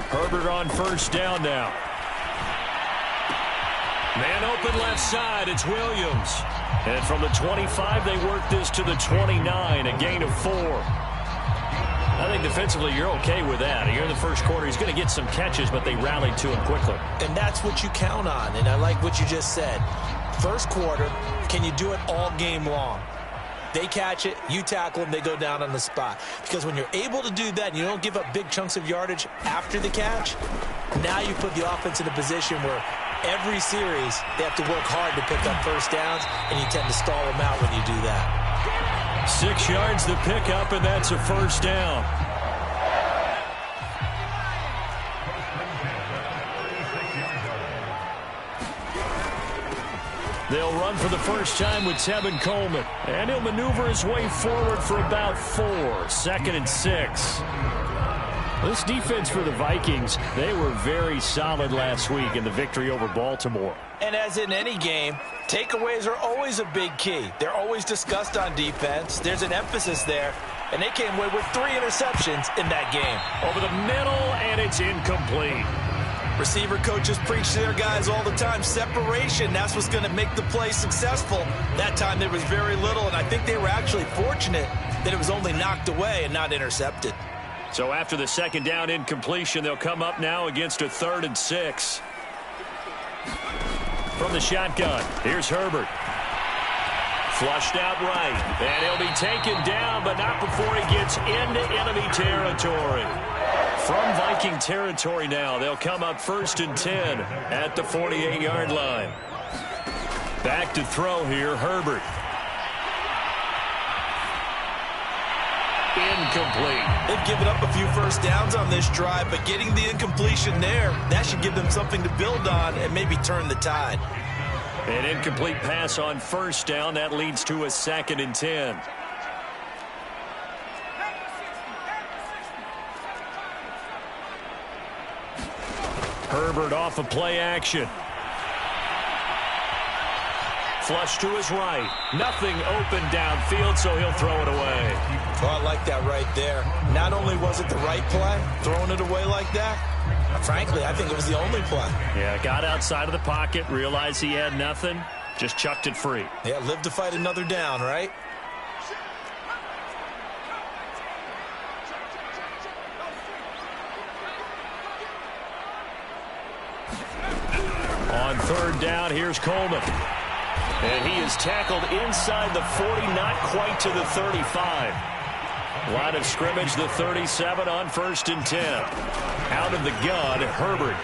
Herbert on first down now. Man open left side, it's Williams. And from the 25, they work this to the 29, a gain of 4. I think defensively you're okay with that. Here in the first quarter, he's going to get some catches, but they rallied to him quickly. And that's what you count on, and I like what you just said. First quarter, can you do it all game long? They catch it, you tackle them, they go down on the spot. Because when you're able to do that and you don't give up big chunks of yardage after the catch, now you put the offense in a position where every series they have to work hard to pick up first downs, and you tend to stall them out when you do that. 6 yards the pickup, and that's a first down. They'll run for the first time with Tevin Coleman. And he'll maneuver his way forward for about 4. 2nd and 6. This defense for the Vikings, they were very solid last week in the victory over Baltimore. And as in any game, takeaways are always a big key. They're always discussed on defense. There's an emphasis there. And they came away with 3 interceptions in that game. Over the middle, and it's incomplete. Receiver coaches preach to their guys all the time. Separation, that's what's going to make the play successful. That time there was very little, and I think they were actually fortunate that it was only knocked away and not intercepted. So after the 2nd down incompletion, they'll come up now against a 3rd and 6. From the shotgun, here's Herbert. Flushed out right, and he'll be taken down, but not before he gets into enemy territory. From Viking territory now, they'll come up 1st and 10 at the 48-yard line. Back to throw here, Herbert. Incomplete. They've given up a few first downs on this drive, but getting the incompletion there, that should give them something to build on and maybe turn the tide. An incomplete pass on first down. That leads to a 2nd and 10. Herbert off of play action. Flush to his right. Nothing open downfield, so he'll throw it away. Well, I like that right there. Not only was it the right play, throwing it away like that, frankly, I think it was the only play. Yeah, got outside of the pocket, realized he had nothing, just chucked it free. Yeah, live to fight another down, right? On 3rd down, here's Coleman. And he is tackled inside the 40, not quite to the 35. Line of scrimmage, the 37 on 1st and 10. Out of the gun, Herbert.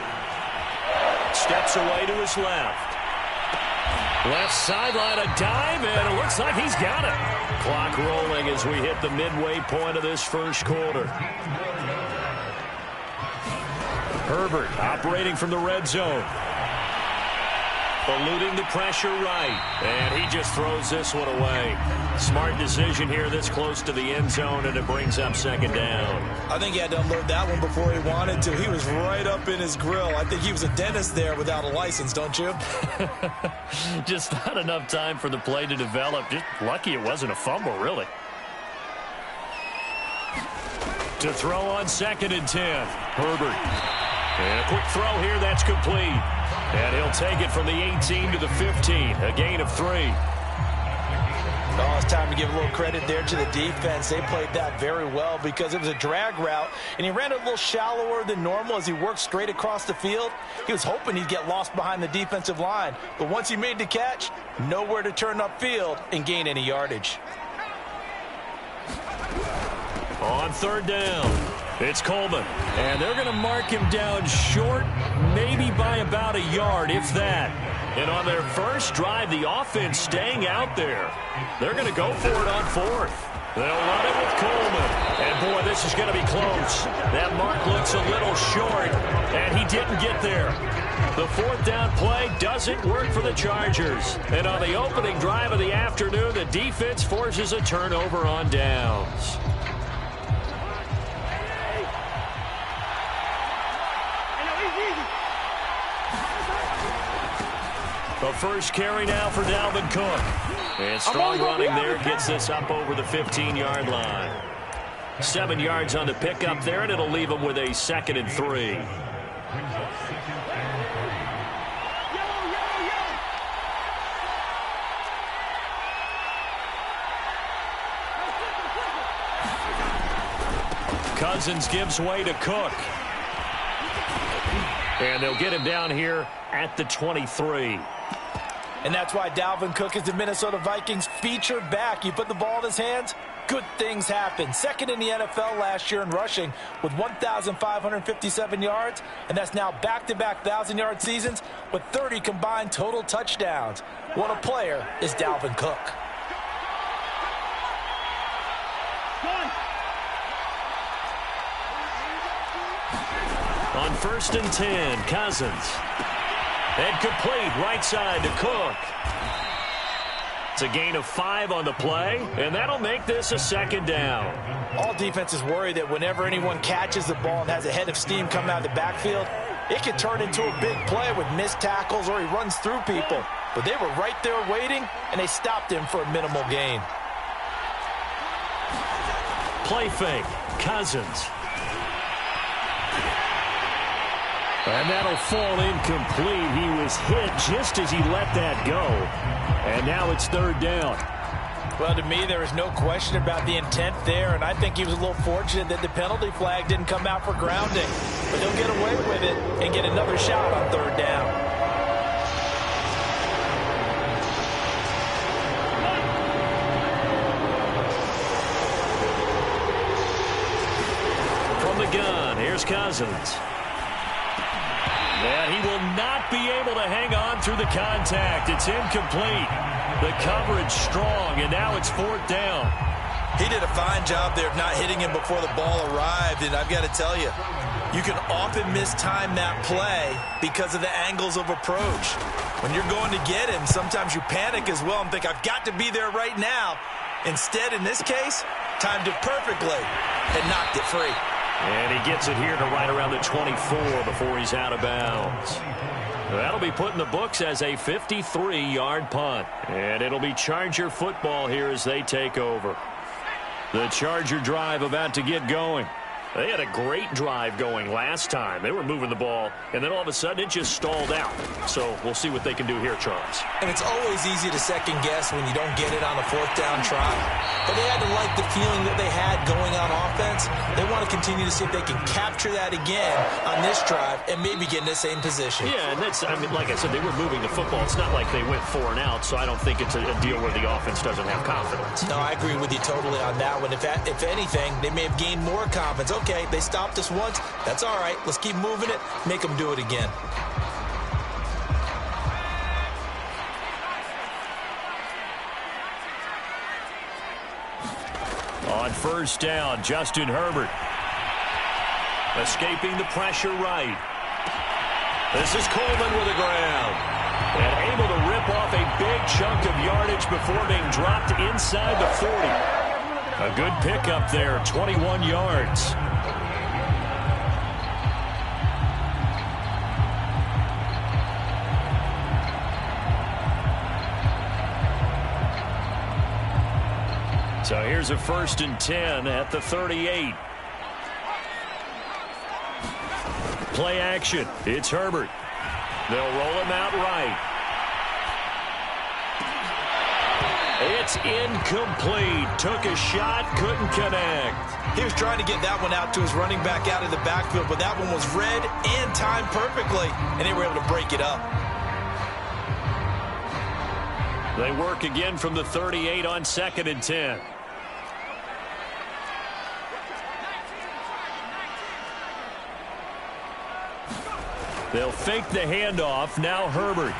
Steps away to his left. Left sideline, a dive, and it looks like he's got it. Clock rolling as we hit the midway point of this first quarter. Herbert operating from the red zone. Eluding the pressure right. And he just throws this one away. Smart decision here this close to the end zone, and it brings up 2nd down. I think he had to unload that one before he wanted to. He was right up in his grill. I think he was a dentist there without a license, don't you? Just not enough time for the play to develop. Just lucky it wasn't a fumble, really. To throw on 2nd and 10. Herbert. And a quick throw here, that's complete. And he'll take it from the 18 to the 15, a gain of 3. Oh, it's time to give a little credit there to the defense. They played that very well because it was a drag route, and he ran it a little shallower than normal as he worked straight across the field. He was hoping he'd get lost behind the defensive line, but once he made the catch, nowhere to turn upfield and gain any yardage. On 3rd down, it's Coleman. And they're going to mark him down short, maybe by about a yard, if that. And on their first drive, the offense staying out there. They're going to go for it on 4th. They'll run it with Coleman. And, boy, this is going to be close. That mark looks a little short, and he didn't get there. The 4th down play doesn't work for the Chargers. And on the opening drive of the afternoon, the defense forces a turnover on downs. The first carry now for Dalvin Cook. And strong running there gets this up over the 15-yard line. 7 yards on the pickup there, and it'll leave them with a 2nd and 3. Cousins gives way to Cook. And they'll get him down here at the 23. And that's why Dalvin Cook is the Minnesota Vikings featured back. You put the ball in his hands, good things happen. 2nd in the NFL last year in rushing with 1,557 yards, and that's now back-to-back 1,000-yard seasons with 30 combined total touchdowns. What a player is Dalvin Cook. On 1st and 10, Cousins. And complete right side to Cook. It's a gain of 5 on the play, and that'll make this a 2nd down. All defenses worry that whenever anyone catches the ball and has a head of steam coming out of the backfield, it could turn into a big play with missed tackles or he runs through people. But they were right there waiting, and they stopped him for a minimal gain. Play fake, Cousins. And that'll fall incomplete. He was hit just as he let that go. And now it's 3rd down. Well, to me, there is no question about the intent there, and I think he was a little fortunate that the penalty flag didn't come out for grounding. But they'll get away with it and get another shot on 3rd down. From the gun, here's Cousins. And he will not be able to hang on through the contact. It's incomplete. The coverage strong, and now it's 4th down. He did a fine job there of not hitting him before the ball arrived, and I've got to tell you, you can often mistime that play because of the angles of approach. When you're going to get him, sometimes you panic as well and think, I've got to be there right now. Instead, in this case, timed it perfectly and knocked it free. And he gets it here to right around the 24 before he's out of bounds. That'll be put in the books as a 53-yard punt. And it'll be Charger football here as they take over. The Charger drive about to get going. They had a great drive going last time. They were moving the ball, and then all of a sudden it just stalled out. So we'll see what they can do here, Charles. And it's always easy to second guess when you don't get it on a 4th down try. But they had to like the feeling that they had going on offense. They want to continue to see if they can capture that again on this drive and maybe get in the same position. Yeah, and that's, I mean, like I said, they were moving the football. It's not like they went 4 and out, so I don't think it's a deal where the offense doesn't have confidence. No, I agree with you totally on that one. If anything, they may have gained more confidence. Okay, they stopped us once. That's all right. Let's keep moving it. Make them do it again. On 1st down, Justin Herbert. Escaping the pressure right. This is Coleman with the ground. And able to rip off a big chunk of yardage before being dropped inside the 40. A good pickup there, 21 yards. So here's a 1st and 10 at the 38. Play action. It's Herbert. They'll roll him out right. It's incomplete. Took a shot, couldn't connect. He was trying to get that one out to his running back out of the backfield, but that one was read and timed perfectly, and they were able to break it up. They work again from the 38 on 2nd and 10. They'll fake the handoff. Now Herbert.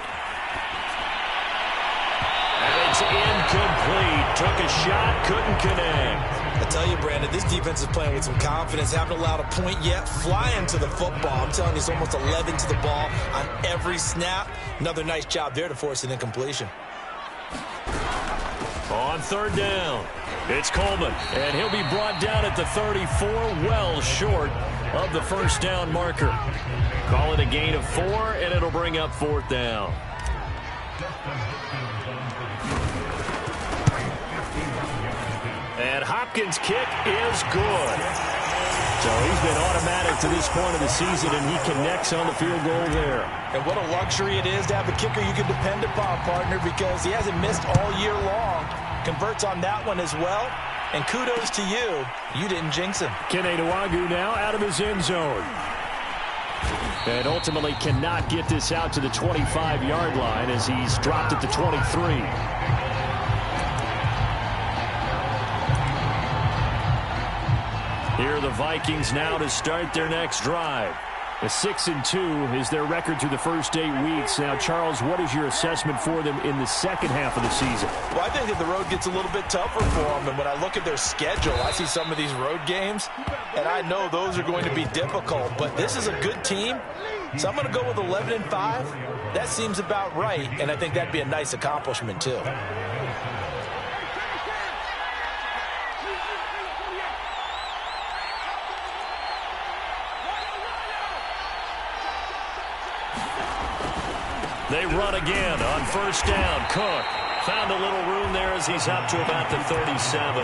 And it's incomplete. Took a shot, couldn't connect. I tell you, Brandon, this defense is playing with some confidence. Haven't allowed a point yet. Flying to the football. I'm telling you, it's almost 11 to the ball on every snap. Another nice job there to force an incompletion. On 3rd down, it's Coleman, and he'll be brought down at the 34, well short of the 1st down marker. Call it a gain of 4, and it'll bring up 4th down. And high Hopkins' kick is good. So he's been automatic to this point of the season, and he connects on the field goal there. And what a luxury it is to have a kicker you can depend upon, partner, because he hasn't missed all year long. Converts on that one as well. And kudos to you. You didn't jinx him. Kene Nwangwu now out of his end zone. And ultimately cannot get this out to the 25-yard line as he's dropped at the 23. Here are the Vikings now to start their next drive. A 6-2 is their record through the first 8 weeks. Now, Charles, what is your assessment for them in the second half of the season? Well, I think that the road gets a little bit tougher for them. And when I look at their schedule, I see some of these road games, and I know those are going to be difficult. But this is a good team, so I'm going to go with 11-5. That seems about right, and I think that'd be a nice accomplishment, too. They run again on first down. Cook found a little room there as he's up to about the 37.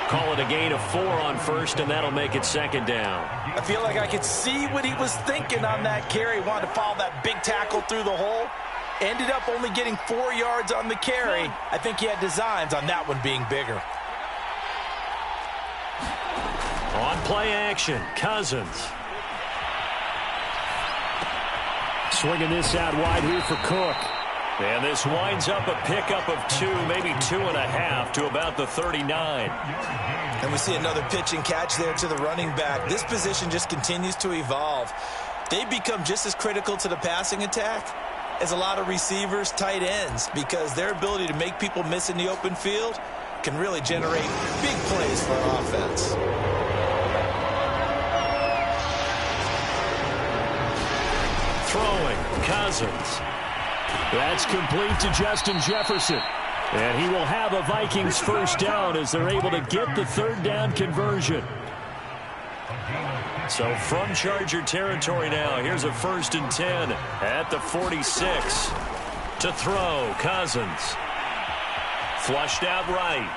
Call it a gain of 4 on first, and that'll make it second down. I feel like I could see what he was thinking on that carry. Wanted to follow that big tackle through the hole. Ended up only getting 4 yards on the carry. I think he had designs on that one being bigger. On play action, Cousins. Swinging this out wide here for Cook. And this winds up a pickup of 2, maybe 2.5 to about the 39. And we see another pitch and catch there to the running back. This position just continues to evolve. They become just as critical to the passing attack as a lot of receivers, tight ends, because their ability to make people miss in the open field can really generate big plays for an offense. Throwing, Cousins. That's complete to Justin Jefferson. And he will have a Vikings first down as they're able to get the third down conversion. So from Charger territory now, here's a 1st and 10 at the 46. To throw, Cousins. Flushed out right.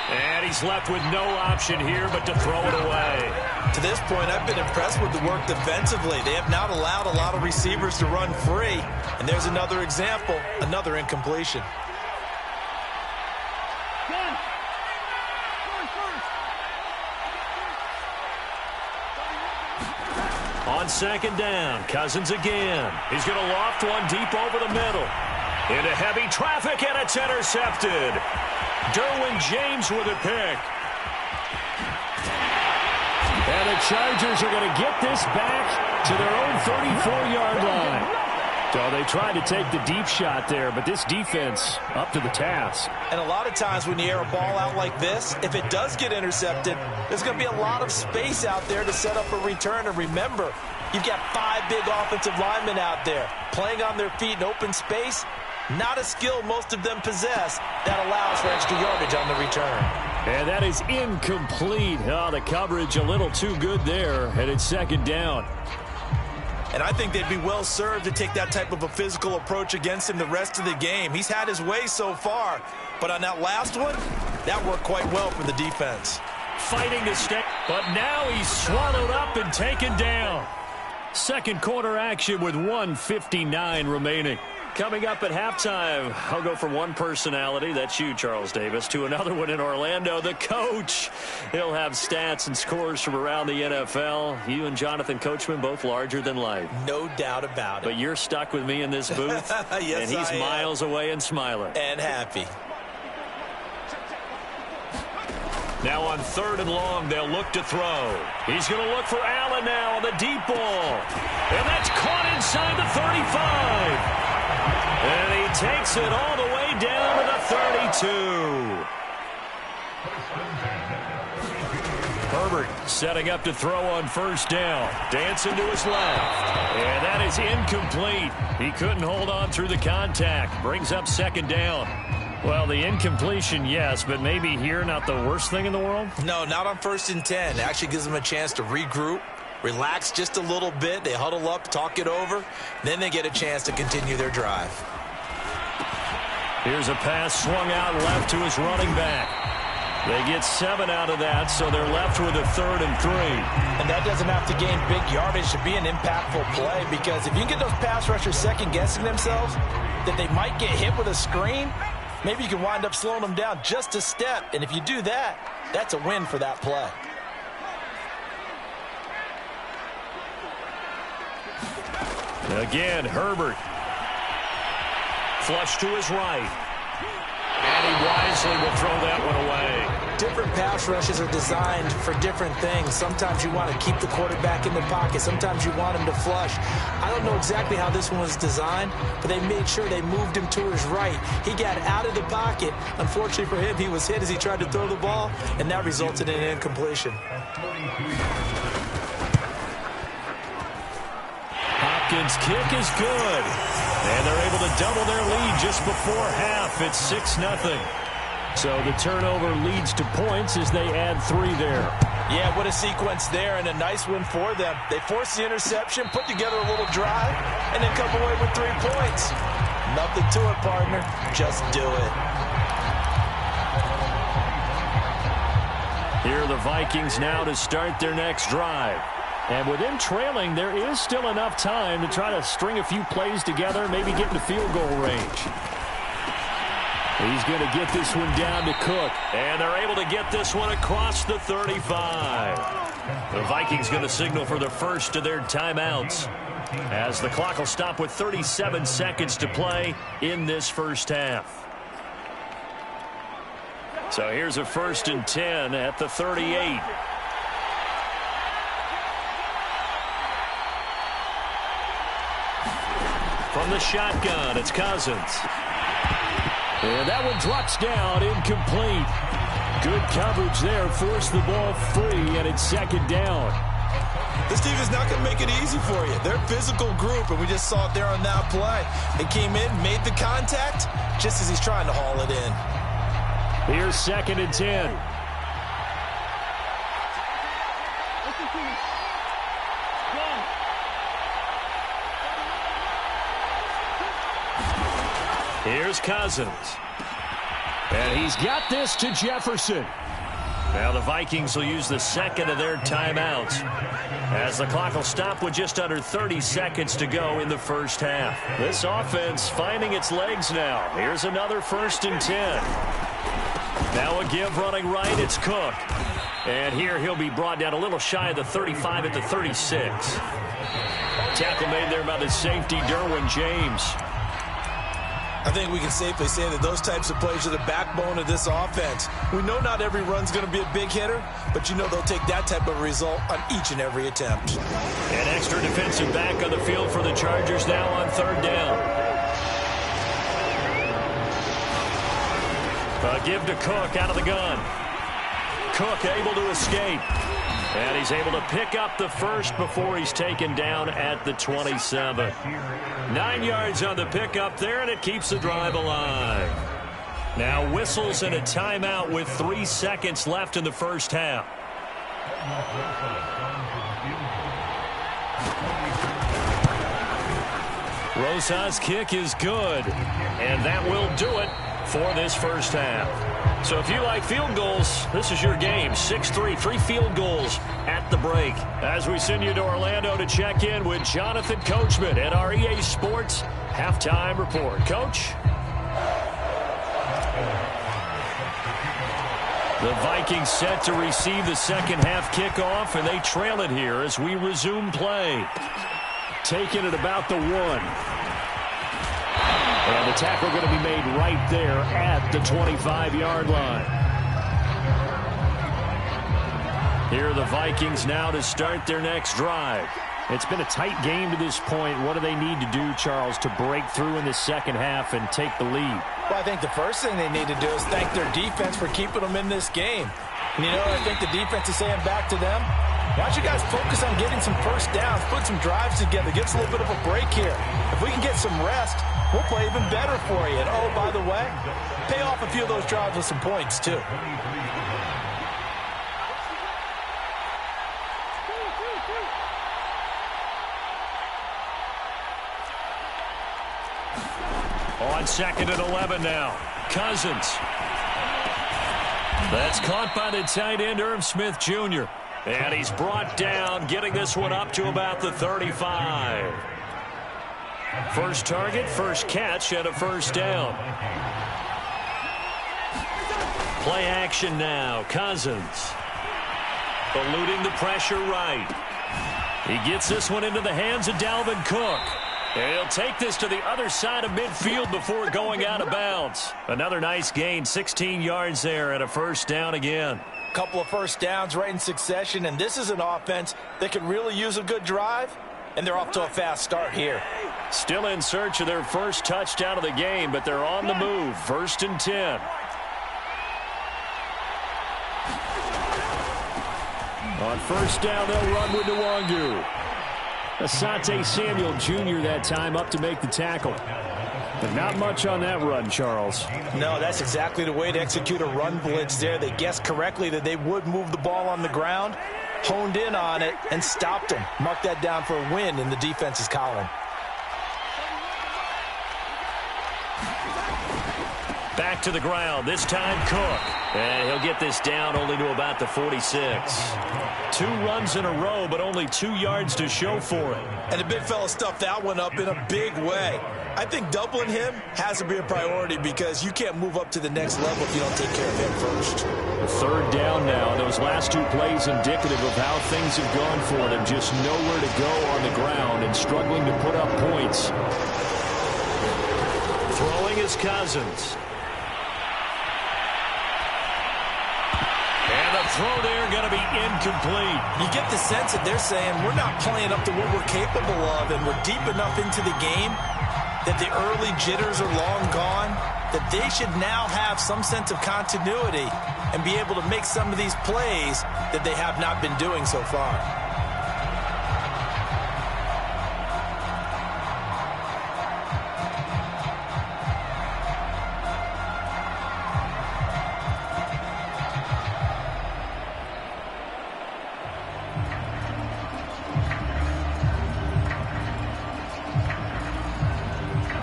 And he's left with no option here but to throw it away. To this point, I've been impressed with the work defensively. They have not allowed a lot of receivers to run free. And there's another example, another incompletion. On second down, Cousins again. He's going to loft one deep over the middle. Into heavy traffic, and it's intercepted. Derwin James with a pick. And the Chargers are going to get this back to their own 34-yard line. So they tried to take the deep shot there, but this defense up to the task. And a lot of times when you air a ball out like this, if it does get intercepted, there's going to be a lot of space out there to set up a return. And remember, you've got 5 big offensive linemen out there playing on their feet in open space. Not a skill most of them possess that allows for extra yardage on the return. And that is incomplete. Oh, the coverage a little too good there, and it's second down. And I think they'd be well served to take that type of a physical approach against him the rest of the game. He's had his way so far, but on that last one, that worked quite well for the defense. Fighting to stay, but now he's swallowed up and taken down. Second quarter action with 1:59 remaining. Coming up at halftime, I'll go from one personality, that's you, Charles Davis, to another one in Orlando, the coach. He'll have stats and scores from around the NFL. You and Jonathan Coachman, both larger than life. No doubt about it. But you're stuck with me in this booth, yes, and he's miles away and smiling. And happy. Now on 3rd and long, they'll look to throw. He's going to look for Allen now on the deep ball. And that's caught inside the 35. And he takes it all the way down to the 32. Herbert setting up to throw on first down. Dancing to his left. And that is incomplete. He couldn't hold on through the contact. Brings up second down. Well, the incompletion, yes, but maybe here not the worst thing in the world? No, not on 1st and 10. It actually gives them a chance to regroup, relax just a little bit. They huddle up, talk it over. Then they get a chance to continue their drive. Here's a pass swung out left to his running back. They get 7 out of that, so they're left with a 3rd and 3. And that doesn't have to gain big yardage to be an impactful play, because if you can get those pass rushers second-guessing themselves, that they might get hit with a screen, maybe you can wind up slowing them down just a step. And if you do that, that's a win for that play. Again, Herbert. Flush to his right. And he wisely will throw that one away. Different pass rushes are designed for different things. Sometimes you want to keep the quarterback in the pocket. Sometimes you want him to flush. I don't know exactly how this one was designed, but they made sure they moved him to his right. He got out of the pocket. Unfortunately for him, he was hit as he tried to throw the ball, and that resulted in an incompletion. Hopkins' kick is good. And they're able to double their lead just before half. It's 6-0. So the turnover leads to points as they add 3 there. Yeah, what a sequence there, and a nice win for them. They forced the interception, put together a little drive, and then come away with 3 points. Nothing to it, partner. Just do it. Here are the Vikings now to start their next drive. And with them trailing, there is still enough time to try to string a few plays together, maybe get into field goal range. He's going to get this one down to Cook. And they're able to get this one across the 35. The Vikings going to signal for the first of their timeouts, as the clock will stop with 37 seconds to play in this first half. So here's a 1st and 10 at the 38. From the shotgun, it's Cousins. And that one drops down, incomplete. Good coverage there, forced the ball free, and it's 2nd down. This team is not going to make it easy for you. They're a physical group, and we just saw it there on that play. They came in, made the contact, just as he's trying to haul it in. Here's 2nd and 10. Here's Cousins. And he's got this to Jefferson. Now the Vikings will use the 2nd of their timeouts, as the clock will stop with just under 30 seconds to go in the first half. This offense finding its legs now. Here's another 1st and 10. Now a give running right, it's Cook. And here he'll be brought down a little shy of the 35 at the 36. Tackle made there by the safety, Derwin James. I think we can safely say that those types of plays are the backbone of this offense. We know not every run's going to be a big hitter, but you know they'll take that type of result on each and every attempt. An extra defensive back on the field for the Chargers now on 3rd down. A give to Cook out of the gun. Cook able to escape. And he's able to pick up the first before he's taken down at the 27. 9 yards on the pickup there, and it keeps the drive alive. Now whistles and a timeout with 3 seconds left in the first half. Rosa's kick is good, and that will do it for this first half. So if you like field goals, this is your game. 6-3, 3 field goals at the break. As we send you to Orlando to check in with Jonathan Coachman at our EA Sports Halftime Report. Coach? The Vikings set to receive the second half kickoff, and they trail it here as we resume play. Taking it about the 1. And the tackle going to be made right there at the 25-yard line. Here are the Vikings now to start their next drive. It's been a tight game to this point. What do they need to do, Charles, to break through in the second half and take the lead? Well, I think the first thing they need to do is thank their defense for keeping them in this game. And, you know, I think the defense is saying back to them, why don't you guys focus on getting some first downs, put some drives together, get us a little bit of a break here. If we can get some rest, we'll play even better for you. And, oh, by the way, pay off a few of those drives with some points, too. On 2nd and 11 now. Cousins. That's caught by the tight end, Irv Smith Jr. And he's brought down, getting this one up to about the 35. First target, first catch, and a first down. Play action now. Cousins eluding the pressure right. He gets this one into the hands of Dalvin Cook. And he'll take this to the other side of midfield before going out of bounds. Another nice gain, 16 yards there, and a first down again. Couple of first downs right in succession, and this is an offense that could really use a good drive, and they're off to a fast start here. Still in search of their first touchdown of the game, but they're on the move. 1st and 10. On first down, they'll run with Nwangu. Asante Samuel Jr. that time up to make the tackle. But not much on that run, Charles. No, that's exactly the way to execute a run blitz there. They guessed correctly that they would move the ball on the ground, honed in on it, and stopped them. Mark that down for a win in the defense's column. Back to the ground, this time Cook. And he'll get this down only to about the 46. 2 runs in a row, but only 2 yards to show for it. And the big fella stuffed that one up in a big way. I think doubling him has to be a priority because you can't move up to the next level if you don't take care of him first. 3rd down now. Those last 2 plays indicative of how things have gone for them. Just nowhere to go on the ground and struggling to put up points. Throwing is Cousins. And the throw there going to be incomplete. You get the sense that they're saying we're not playing up to what we're capable of, and we're deep enough into the game that the early jitters are long gone, that they should now have some sense of continuity and be able to make some of these plays that they have not been doing so far.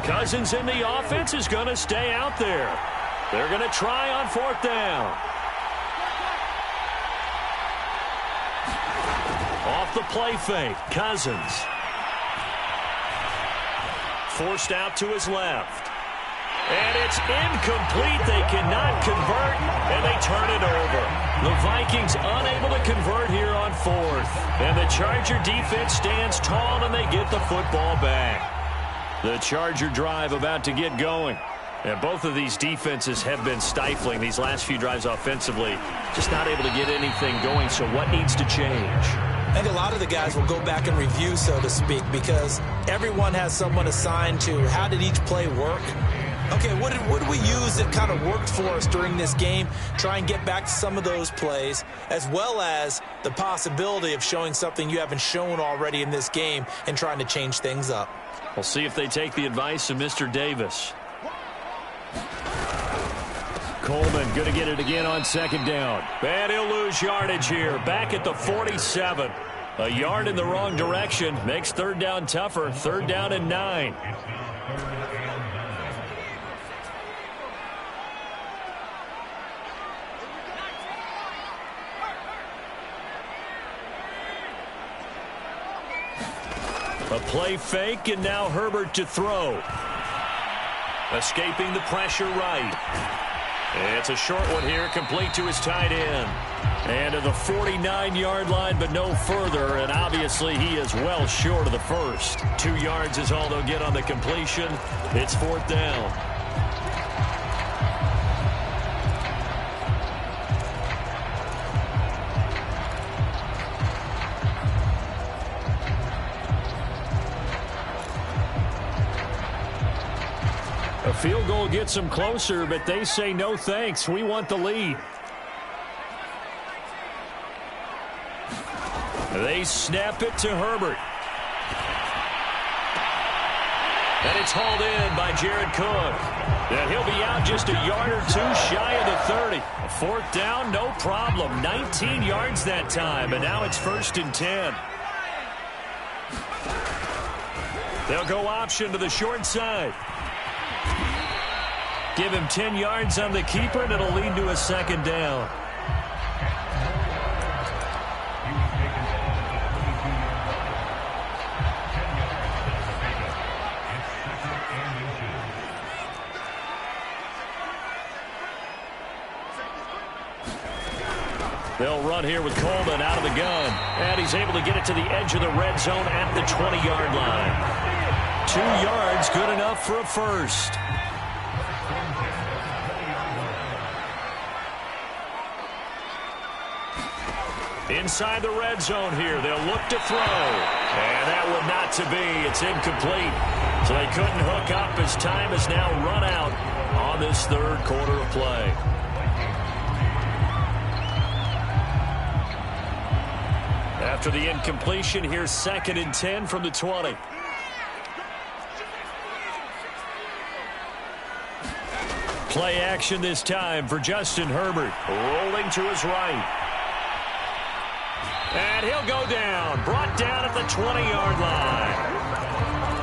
Cousins in the offense is going to stay out there. They're going to try on 4th down. Off the play fake, Cousins. Forced out to his left. And it's incomplete. They cannot convert, and they turn it over. The Vikings unable to convert here on 4th. And the Charger defense stands tall, and they get the football back. The Charger drive about to get going. And both of these defenses have been stifling these last few drives offensively. Just not able to get anything going, so what needs to change? I think a lot of the guys will go back and review, so to speak, because everyone has someone assigned to how did each play work. Okay, what did we use that kind of worked for us during this game? Try and get back to some of those plays, as well as the possibility of showing something you haven't shown already in this game and trying to change things up. We'll see if they take the advice of Mr. Davis. Coleman going to get it again on 2nd down. And he'll lose yardage here. Back at the 47. A yard in the wrong direction. Makes 3rd down tougher. 3rd down and 9. A play fake, and now Herbert to throw. Escaping the pressure right. It's a short one here, complete to his tight end. And to the 49-yard line, but no further, and obviously he is well short of the first. 2 yards is all they'll get on the completion. It's 4th down. A field goal gets them closer, but they say no thanks. We want the lead. They snap it to Herbert. And it's hauled in by Jared Cook. And he'll be out just a yard or 2 shy of the 30. A 4th down, no problem. 19 yards that time, and now it's 1st and 10. They'll go option to the short side. Give him 10 yards on the keeper, and it'll lead to a second down. They'll run here with Coleman out of the gun. And he's able to get it to the edge of the red zone at the 20-yard line. 2 yards, good enough for a first. Inside the red zone here, they'll look to throw. And that one not to be. It's incomplete. So they couldn't hook up as time has now run out on this third quarter of play. After the incompletion, here's 2nd and 10 from the 20. Play action this time for Justin Herbert. Rolling to his right. And he'll go down. Brought down at the 20-yard line.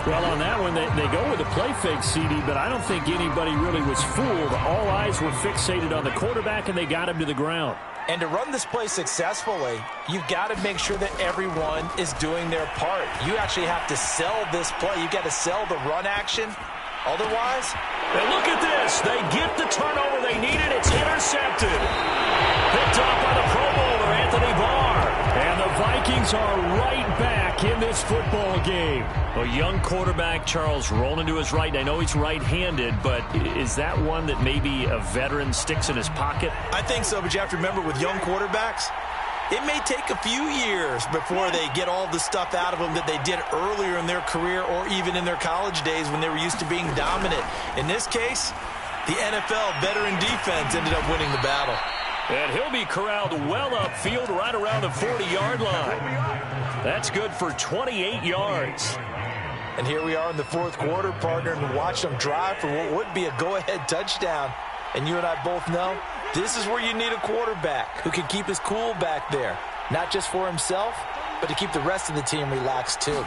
Well, on that one, they go with a play fake, CD, but I don't think anybody really was fooled. All eyes were fixated on the quarterback, and they got him to the ground. And to run this play successfully, you've got to make sure that everyone is doing their part. You actually have to sell this play. You've got to sell the run action. Otherwise, and look at this. They get the turnover they needed. It's intercepted. Picked off by the Pro Bowler, Anthony Barr. And the Vikings are right back in this football game. A young quarterback, Charles, rolling to his right. I know he's right-handed, but is that one that maybe a veteran sticks in his pocket? I think so, but you have to remember with young quarterbacks, it may take a few years before they get all the stuff out of them that they did earlier in their career or even in their college days when they were used to being dominant. In this case, the NFL veteran defense ended up winning the battle. And he'll be corralled well upfield right around the 40-yard line. That's good for 28 yards. And here we are in the fourth quarter, partner, and watch them drive for what would be a go-ahead touchdown. And you and I both know this is where you need a quarterback who can keep his cool back there. Not just for himself, but to keep the rest of the team relaxed too.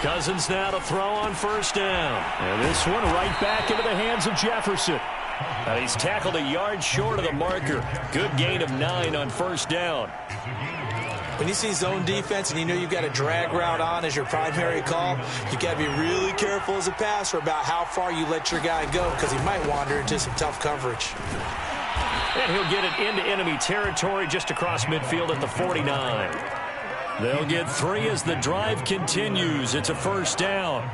Cousins now to throw on first down. And this one right back into the hands of Jefferson. And he's tackled a yard short of the marker. Good gain of 9 on first down. When you see zone defense and you know you've got a drag route on as your primary call, you've got to be really careful as a passer about how far you let your guy go because he might wander into some tough coverage. And he'll get it into enemy territory just across midfield at the 49. They'll get 3 as the drive continues. It's a first down.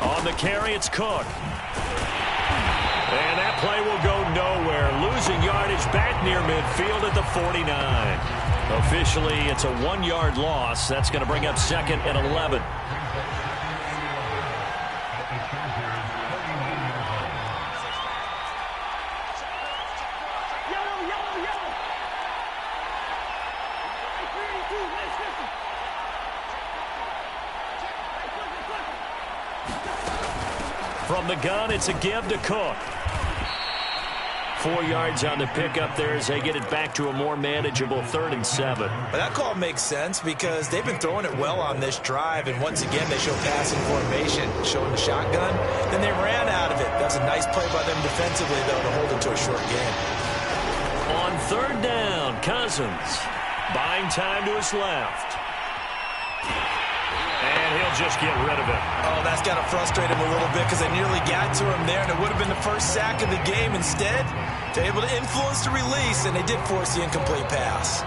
On the carry, it's Cook. And that play will go nowhere. Losing yardage back near midfield at the 49. Officially, it's a 1-yard loss. That's going to bring up 2nd and 11. From the gun, it's a give to Cook. 4 yards on the pickup there as they get it back to a more manageable 3rd and 7. But that call makes sense because they've been throwing it well on this drive, and once again they show passing formation, showing the shotgun. Then they ran out of it. That's a nice play by them defensively, though, to hold it to a short game. On 3rd down, Cousins buying time to his left. And he'll just get rid of it. Oh, that's got to frustrate him a little bit because they nearly got to him there, and it would have been the first sack of the game. Instead, they're able to influence the release, and they did force the incomplete pass.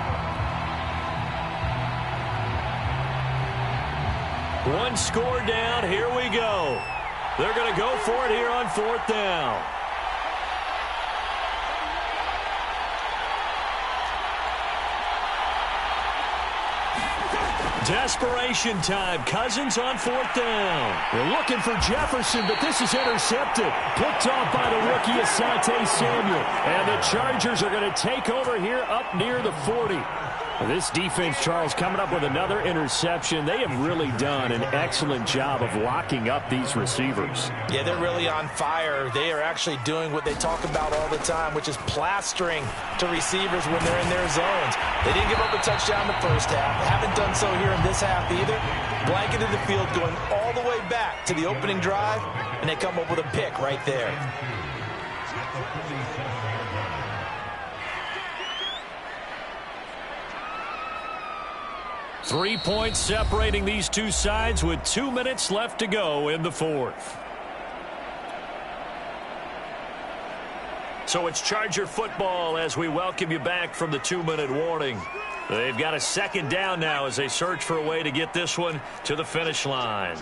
One score down. Here we go. They're going to go for it here on 4th down. Desperation time. Cousins on 4th down. They're looking for Jefferson, but this is intercepted. Picked off by the rookie Asante Samuel. And the Chargers are going to take over here up near the 40. This defense, Charles, coming up with another interception. They have really done an excellent job of locking up these receivers. Yeah, they're really on fire. They are actually doing what they talk about all the time, which is plastering to receivers when they're in their zones. They didn't give up a touchdown in the first half. They haven't done so here in this half either. Blanketed the field going all the way back to the opening drive, and they come up with a pick right there. Three points separating these two sides with 2 minutes left to go in the fourth. So it's Charger football as we welcome you back from the 2-minute warning. They've got a second down now as they search for a way to get this one to the finish line.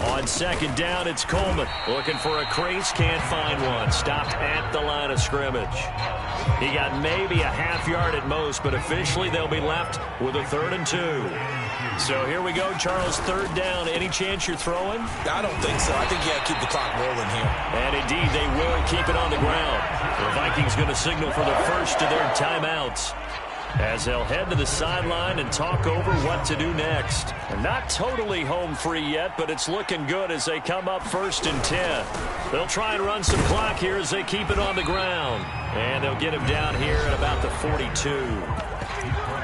On second down, it's Coleman. Looking for a crease, can't find one. Stopped at the line of scrimmage. He got maybe a half yard at most, but officially they'll be left with a 3rd and 2. So here we go, Charles, third down. Any chance you're throwing? I don't think so. I think you got to keep the clock rolling here. And indeed, they will keep it on the ground. The Vikings going to signal for the first of their timeouts, as they'll head to the sideline and talk over what to do next. Not totally home free yet, but it's looking good as they come up 1st and 10. They'll try and run some clock here as they keep it on the ground. And they'll get him down here at about the 42.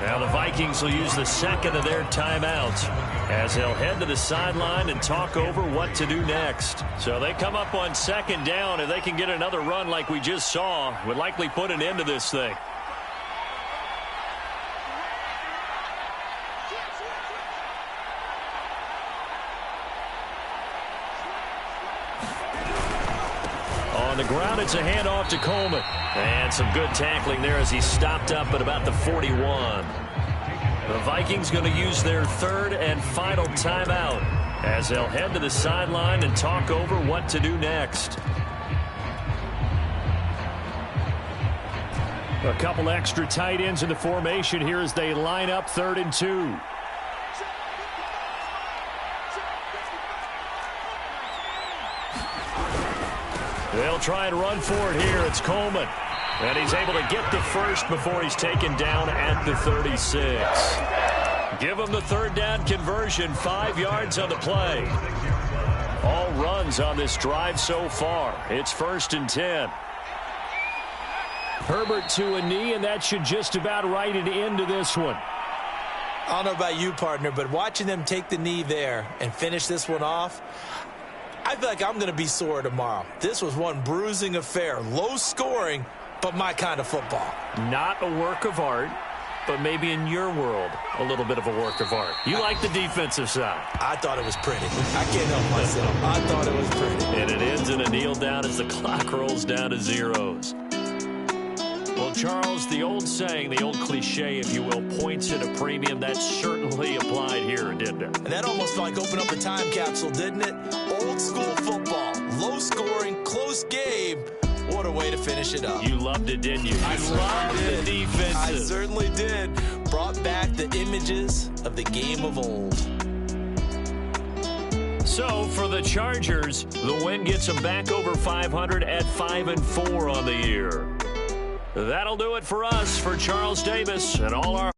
Now the Vikings will use the second of their timeouts as they'll head to the sideline and talk over what to do next. So they come up on second down, and they can get another run like we just saw. Would likely put an end to this thing. On the ground, it's a handoff to Coleman. And some good tackling there as he stopped up at about the 41. The Vikings going to use their 3rd and final timeout as they'll head to the sideline and talk over what to do next. A couple extra tight ends in the formation here as they line up 3rd and 2. They'll try and run for it here. It's Coleman. And he's able to get the first before he's taken down at the 36. Give him the 3rd down conversion. 5 yards on the play. All runs on this drive so far. It's 1st and 10. Herbert to a knee, and that should just about write it into this one. I don't know about you, partner, but watching them take the knee there and finish this one off, I feel like I'm going to be sore tomorrow. This was one bruising affair. Low scoring, but my kind of football. Not a work of art, but maybe in your world, a little bit of a work of art. You like the defensive side. I thought it was pretty. I can't help myself. I thought it was pretty. And it ends in a kneel down as the clock rolls down to zeros. Well, Charles, the old saying, the old cliche, if you will, points at a premium, that certainly applied here, didn't it? And that almost like opened up a time capsule, didn't it? Old school football, low scoring, close game. What a way to finish it up. You loved it, didn't you? I loved the defense. I certainly did. Brought back the images of the game of old. So for the Chargers, the win gets them back over 500 at 5-4 on the year. That'll do it for us. For Charles Davis and all our